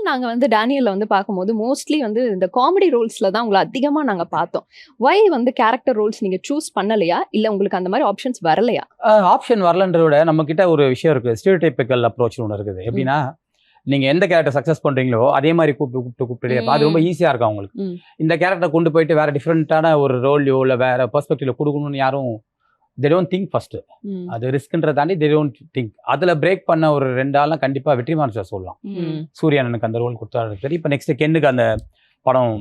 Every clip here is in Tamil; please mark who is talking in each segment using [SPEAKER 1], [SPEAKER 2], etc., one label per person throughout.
[SPEAKER 1] நாங்க வந்து டேனியல்ல வந்து பார்க்கும்போது மோஸ்ட்லி வந்து இந்த காமெடி ரோல்ஸ்ல தான் உங்களை அதிகமா நாங்க பார்த்தோம். வை வந்து கேரக்டர் ரோல்ஸ் நீங்க சூஸ் பண்ணலையா? இல்ல உங்களுக்கு அந்த மாதிரி ஆப்ஷன்ஸ் வரலையா?
[SPEAKER 2] ஆப்ஷன் வரலன்றத விட நம்ம கிட்ட ஒரு விஷயம் இருக்கு, ஸ்டீரியோடைபிக்கல் அப்ரோச் ஒன்று இருக்குது. எப்படின்னா நீங்க எந்த கேரக்டர் சக்சஸ் பண்றீங்களோ அதே மாதிரி கூப்பிட்டு அது ரொம்ப ஈஸியா இருக்கும் அவங்களுக்கு. இந்த கேரக்டர் கொண்டு போயிட்டு வேற டிஃப்ரெண்டான ஒரு ரோல்லையோ இல்ல வேற பெர்ஸ்பெக்டிவ்ல கொடுக்கணும்னு யாரும் they don't think ஃபர்ஸ்ட். அது ரிஸ்க்ன்றத தாண்டி they don't think. அதுல பிரேக் பண்ண ஒரு 2 ஆள்லாம் கண்டிப்பா வெற்றிமாறன் சார் சொல்லலாம். சூர்யானனுக்கு அந்த ரோல் கொடுத்தாரு சரி. இப்போ நெக்ஸ்ட் கென்னுக்கு அந்த படம்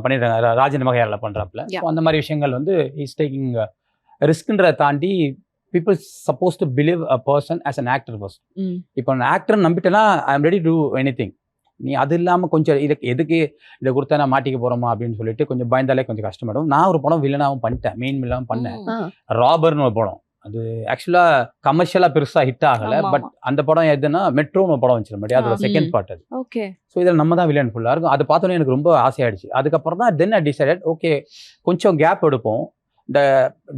[SPEAKER 2] பண்ணிடுறாங்க, ராஜன் மகையால பண்றாப்புல. அந்த மாதிரி விஷயங்கள் வந்து இஸ் டேக்கிங் ரிஸ்க்ன்றதை தாண்டி people supposed to believe a person as an actor first. இப்போ நான் ஆக்டர் நம்பிட்டேன்னா I am ready to anything. நீ அது இல்லாமல் கொஞ்சம் எதுக்கு இதை கொடுத்தா நான் மாட்டிக்க போறோமா அப்படின்னு சொல்லிட்டு கொஞ்சம் பயந்தாலே கொஞ்சம் கஷ்டப்படும். நான் ஒரு படம் வில்லனாகவும் பண்ணிட்டேன், மெயின் வில்லனாகவும் பண்ணேன். ராபர்னு ஒரு படம், அது ஆக்சுவலா கமர்ஷியலா பெருசா ஹிட் ஆகல. பட் அந்த படம் எதுனா மெட்ரோன்னு ஒரு படம் வந்துச்சு மாதிரி, அதோட செகண்ட் பார்ட் அது. ஸோ இதில் நம்ம தான் வில்லன் ஃபுல்லாக இருக்கும். அது பார்த்தோன்னே எனக்கு ரொம்ப ஆசையாயிடுச்சு. அதுக்கப்புறம் தான் தென் ஐ டிசைடட் ஓகே கொஞ்சம் கேப் எடுப்போம், இந்த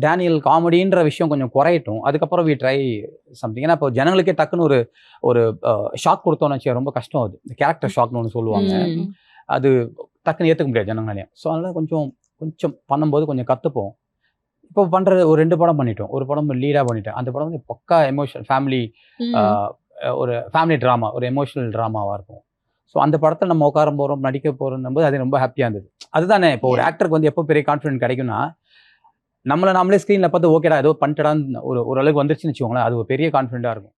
[SPEAKER 2] டேனியல் காமெடின்ற விஷயம் கொஞ்சம் குறையட்டும், அதுக்கப்புறம் வி ட்ரை சம்திங். ஏன்னா இப்போ ஜனங்களுக்கே டக்குன்னு ஒரு ஷாக் கொடுத்தோன்னு வச்சு ரொம்ப கஷ்டம். அது இந்த கேரக்டர் ஷாக்னு ஒன்று சொல்லுவாங்க, அது டக்குன்னு ஏற்றுக்க முடியாது ஜனங்களையும். ஸோ அதனால் கொஞ்சம் பண்ணும்போது கொஞ்சம் கற்றுப்போம். இப்போ பண்ணுறது ஒரு 2 படம் பண்ணிட்டோம். ஒரு படம் லீடாக பண்ணிட்டேன். அந்த படம் வந்து பக்கா எமோஷனல் ஃபேமிலி, ஒரு ஃபேமிலி ட்ராமா, ஒரு எமோஷனல் ட்ராமாவாக இருக்கும். ஸோ அந்த படத்தில் நம்ம உட்கார போகிறோம், நடிக்க போகிறோம் போது அது ரொம்ப ஹாப்பியாக இருந்தது. அதுதானே இப்போ ஒரு ஆக்டருக்கு வந்து எப்போ பெரிய கான்ஃபிடென்ட் கிடைக்கும்னா, நம்மளே ஸ்க்ரீனில் பார்த்து ஓகேடா ஏதோ பண்ணிட்டடான்னு ஓரளவுக்கு வந்துருச்சுன்னு வச்சுக்கோங்களேன், அது ஒரு பெரிய கான்ஃபிடென்ட்டாக இருக்கும்.